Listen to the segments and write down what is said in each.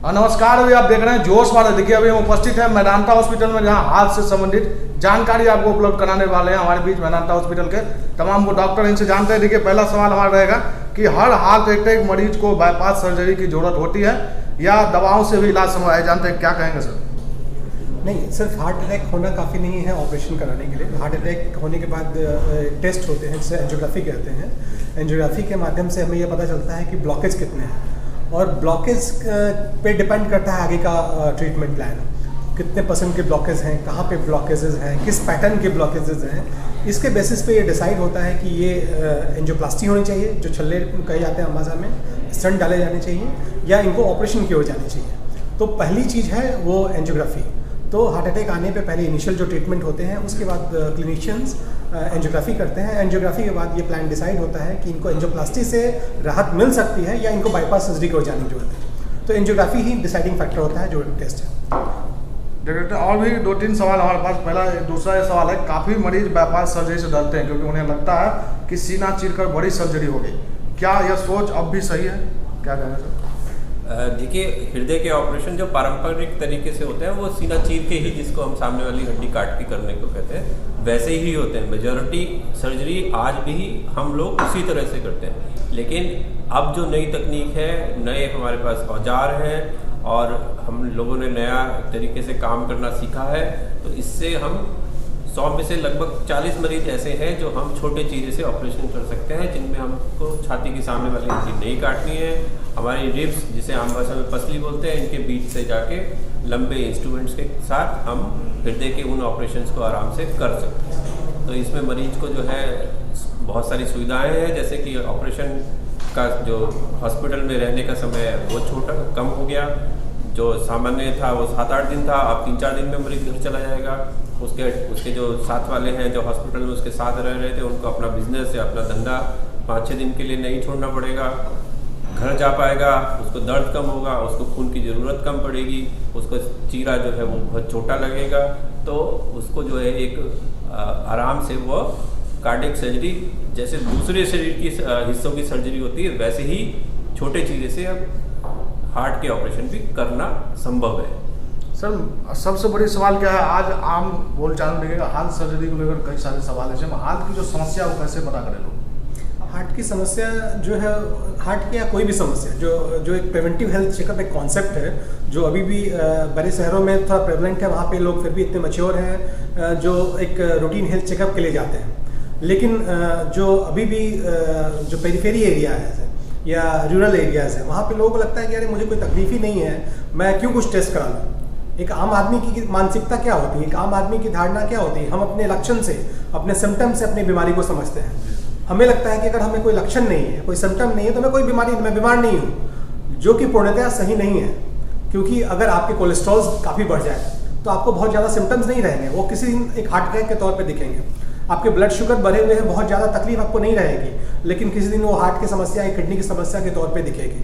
नमस्कार, अभी आप देख रहे हैं जोश वाले। देखिए अभी हम उपस्थित हैं मेदांता हॉस्पिटल में, जहां हाथ से संबंधित जानकारी आपको उपलब्ध कराने वाले हैं। हमारे बीच मेदांता हॉस्पिटल के तमाम वो डॉक्टर, इनसे जानते हैं। देखिए पहला सवाल हमारा रहेगा कि हर हार्ट अटैक मरीज को बाईपास सर्जरी की जरूरत होती है या दवाओं से भी इलाज संभव है, जानते हैं, क्या कहेंगे सर? नहीं, सिर्फ हार्ट अटैक होना काफ़ी नहीं है ऑपरेशन कराने के लिए। हार्ट अटैक होने के बाद टेस्ट होते हैं जिसे एंजियोग्राफी कहते हैं। एंजियोग्राफी के माध्यम से हमें यह पता चलता है कि ब्लॉकेज कितने हैं, और ब्लॉकेज पे डिपेंड करता है आगे का ट्रीटमेंट प्लान। कितने % के ब्लॉकेज हैं, कहाँ पे ब्लॉकेजेस हैं, किस पैटर्न के ब्लॉकेजेस हैं, इसके बेसिस पे ये डिसाइड होता है कि ये एंजियोप्लास्टी होनी चाहिए, जो छल्ले कहे जाते हैं हम भाषा में, स्टंट डाले जाने चाहिए, या इनको ऑपरेशन की ओर जानी चाहिए। तो पहली चीज़ है वो एंजियोग्राफी। तो हार्ट अटैक आने पे पहले इनिशियल जो ट्रीटमेंट होते हैं, उसके बाद क्लिनिशियंस एंजियोग्राफी करते हैं। एंजियोग्राफी के बाद ये प्लान डिसाइड होता है कि इनको एंजियोप्लास्टी से राहत मिल सकती है या इनको बाईपास सर्जरी की ओर जाने की जरूरत है। तो एंजियोग्राफी ही डिसाइडिंग फैक्टर होता है जो टेस्ट है। डॉक्टर, और भी 2-3 सवाल हमारे पास। पहला दूसरा ये सवाल है, काफ़ी मरीज बाईपास सर्जरी से डरते हैं क्योंकि उन्हें लगता है कि सीना चीरकर बड़ी सर्जरी होगी। क्या यह सोच अब भी सही है, क्या कहना सर? देखिए, हृदय के ऑपरेशन जो पारंपरिक तरीके से होते हैं वो सीना चीर के ही, जिसको हम सामने वाली हड्डी काट के करने को कहते हैं, वैसे ही होते हैं। मेजॉरिटी सर्जरी आज भी हम लोग उसी तरह से करते हैं। लेकिन अब जो नई तकनीक है, नए हमारे पास औजार हैं और हम लोगों ने नया तरीके से काम करना सीखा है, तो इससे हम 100 में से लगभग 40 मरीज ऐसे हैं जो हम छोटे चीज़े से ऑपरेशन कर सकते हैं, जिनमें हमको छाती के सामने वाली हड्डी नहीं काटनी है। हमारी रिब्स, जिसे आम भाषा में पसली बोलते हैं, इनके बीच से जाके लंबे इंस्ट्रूमेंट्स के साथ हम हृदय के उन ऑपरेशंस को आराम से कर सकते हैं। तो इसमें मरीज को जो है बहुत सारी सुविधाएं हैं, जैसे कि ऑपरेशन का जो हॉस्पिटल में रहने का समय है वो छोटा कम हो गया। जो सामान्य था वो 7-8 दिन था, अब 3-4 दिन में मरीज घर चला जाएगा। उसके जो साथ वाले हैं जो हॉस्पिटल में उसके साथ रह रहे थे, उनको अपना बिजनेस या अपना धंधा 5-6 दिन के लिए नहीं छोड़ना पड़ेगा, घर जा पाएगा, उसको दर्द कम होगा, उसको खून की ज़रूरत कम पड़ेगी, उसको चीरा जो है वो बहुत छोटा लगेगा, तो उसको जो है एक आराम से वो कार्डियक सर्जरी, जैसे दूसरे शरीर की हिस्सों की सर्जरी होती है, वैसे ही छोटे चीज़े से अब हार्ट के ऑपरेशन भी करना संभव है। सर, सबसे बड़ी सवाल क्या है, आज आम बोलचाल में देखिएगा हार्ट सर्जरी को लेकर कई सारे सवाल है। हार्ट की जो समस्या वो कैसे पता करें लोग? हार्ट की समस्या जो है, हार्ट की या कोई भी समस्या, जो एक प्रिवेंटिव हेल्थ चेकअप एक कॉन्सेप्ट है जो अभी भी बड़े शहरों में थोड़ा प्रेवलेंट है। वहाँ पे लोग फिर भी इतने मैच्योर हैं जो एक रूटीन हेल्थ चेकअप के लिए जाते हैं। लेकिन जो अभी भी जो पेरिफेरी एरिया है या रूरल एरियाज़ है, वहाँ पे लोगों को लगता है कि अरे मुझे कोई तकलीफ ही नहीं है, मैं क्यों कुछ टेस्ट करा लूँ। एक आम आदमी की मानसिकता क्या होती है, एक आम आदमी की धारणा क्या होती है? हम अपने लक्षण से, अपने सिम्टम से अपनी बीमारी को समझते हैं। हमें लगता है कि अगर हमें कोई लक्षण नहीं है, कोई सिम्टम नहीं है, तो मैं बीमार नहीं हूँ, जो कि पूर्णतया सही नहीं है। क्योंकि अगर आपके कोलेस्ट्रॉल काफ़ी बढ़ जाए तो आपको बहुत ज़्यादा सिम्टम्स नहीं रहेंगे, वो किसी दिन एक हार्ट अटैक के तौर पे दिखेंगे। आपके ब्लड शुगर बढ़े हुए हैं, बहुत ज़्यादा तकलीफ आपको नहीं रहेगी, लेकिन किसी दिन वो हार्ट की समस्या या किडनी की समस्या के तौर पे दिखेगी।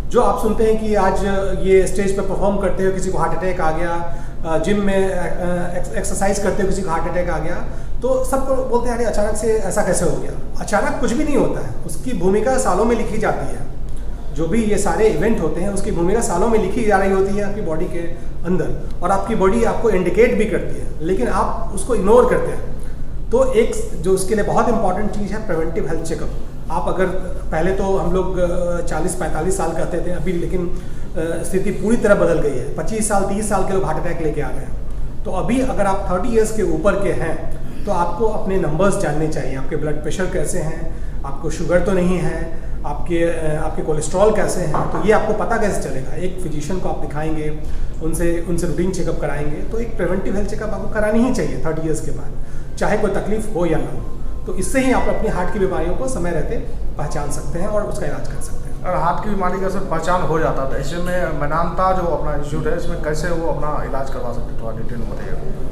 जो आप सुनते हैं कि आज ये स्टेज पे परफॉर्म करते हुए किसी को हार्ट अटैक आ गया, जिम में एक्सरसाइज करते हुए किसी को हार्ट अटैक आ गया, तो सबको बोलते हैं अरे अचानक से ऐसा कैसे हो गया। अचानक कुछ भी नहीं होता है, उसकी भूमिका सालों में लिखी जाती है। जो भी ये सारे इवेंट होते हैं उसकी भूमिका सालों में लिखी जा रही होती है आपकी बॉडी के अंदर, और आपकी बॉडी आपको इंडिकेट भी करती है, लेकिन आप उसको इग्नोर करते हैं। तो एक जो उसके लिए बहुत इंपॉर्टेंट चीज़ है प्रिवेंटिव हेल्थ चेकअप। आप अगर पहले तो हम लोग 40-45 साल कहते थे, अभी लेकिन स्थिति पूरी तरह बदल गई है। 25 साल 30 साल के लोग हार्ट अटैक लेके आ गए हैं। तो अभी अगर आप 30 ईयर्स के ऊपर के हैं तो आपको अपने नंबर्स जानने चाहिए। आपके ब्लड प्रेशर कैसे हैं, आपको शुगर तो नहीं है, आपके कोलेस्ट्रॉल कैसे हैं, तो ये आपको पता कैसे चलेगा? एक फिजिशियन को आप दिखाएंगे, उनसे रूटीन चेकअप कराएंगे। तो एक प्रिवेंटिव हेल्थ चेकअप आपको करानी ही चाहिए 30 ईयर्स के बाद, चाहे कोई तकलीफ हो या ना हो। तो इससे ही आप अपनी हार्ट की बीमारियों को समय रहते पहचान सकते हैं और उसका इलाज कर सकते हैं। और हार्ट की बीमारी का सर पहचान हो जाता था, ऐसे में मेदांता जो अपना इंस्टीट्यूट है, इसमें कैसे वो अपना इलाज करवा सकते हैं, थोड़ा डिटेल में बताइएगा।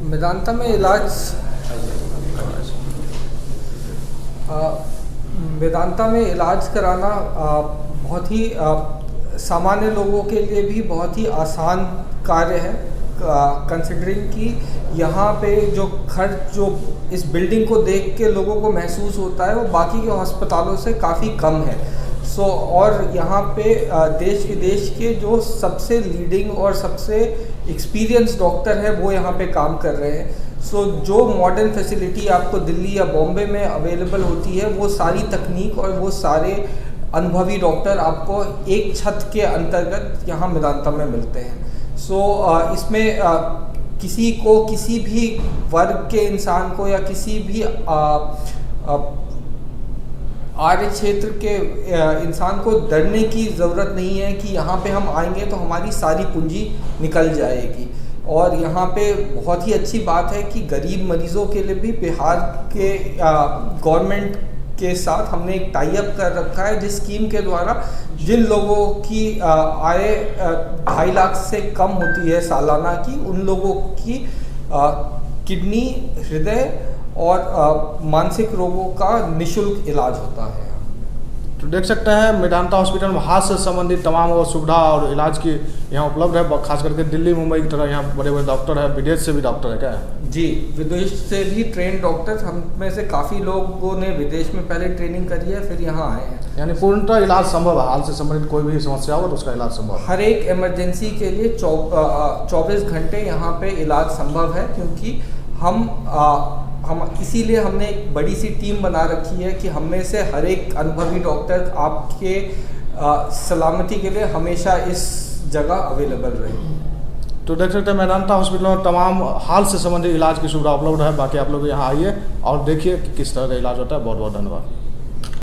मेदांता में इलाज वेदांता में इलाज कराना बहुत ही सामान्य लोगों के लिए भी बहुत ही आसान कार्य है, कंसिडरिंग कि यहाँ पे जो खर्च जो इस बिल्डिंग को देख के लोगों को महसूस होता है वो बाकी के अस्पतालों से काफ़ी कम है। सो और यहाँ पे देश विदेश के जो सबसे लीडिंग और सबसे एक्सपीरियंस डॉक्टर है वो यहाँ पे काम कर रहे हैं। सो जो मॉडर्न फैसिलिटी आपको दिल्ली या बॉम्बे में अवेलेबल होती है वो सारी तकनीक और वो सारे अनुभवी डॉक्टर आपको एक छत के अंतर्गत यहाँ मेदांता में मिलते हैं। सो इसमें किसी को किसी भी वर्ग के इंसान को या किसी भी आर्य क्षेत्र के इंसान को डरने की ज़रूरत नहीं है कि यहाँ पे हम आएंगे तो हमारी सारी पूंजी निकल जाएगी। और यहाँ पे बहुत ही अच्छी बात है कि गरीब मरीज़ों के लिए भी बिहार के गवर्नमेंट के साथ हमने एक टाई अप कर रखा है, जिस स्कीम के द्वारा जिन लोगों की आय 2.5 लाख से कम होती है सालाना की, उन लोगों की किडनी, हृदय और मानसिक रोगों का निःशुल्क इलाज होता है। तो देख सकते हैं मेदांता हॉस्पिटल में हार्ट से संबंधित तमाम वो सुविधा और इलाज की यहाँ उपलब्ध है। खास करके दिल्ली मुंबई की तरह यहाँ बड़े बड़े डॉक्टर हैं, विदेश से भी डॉक्टर है क्या? जी, विदेश से भी ट्रेन डॉक्टर, हम में से काफ़ी लोगों ने विदेश में पहले ट्रेनिंग करी है फिर यहाँ आए हैं। यानी पूर्णतः इलाज संभव है, हाल से संबंधित कोई भी समस्या हो तो उसका इलाज संभव है। हर एक इमरजेंसी के लिए 24 घंटे यहाँ पे इलाज संभव है, क्योंकि हम इसीलिए हमने एक बड़ी सी टीम बना रखी है कि हम में से हर एक अनुभवी डॉक्टर आपके सलामती के लिए हमेशा इस जगह अवेलेबल रहे। तो देख सकते हैं मेदांता हॉस्पिटल में तमाम हाल से संबंधित इलाज की सुविधा उपलब्ध है। बाकी आप लोग यहाँ आइए और देखिए कि किस तरह का इलाज होता है। बहुत बहुत धन्यवाद।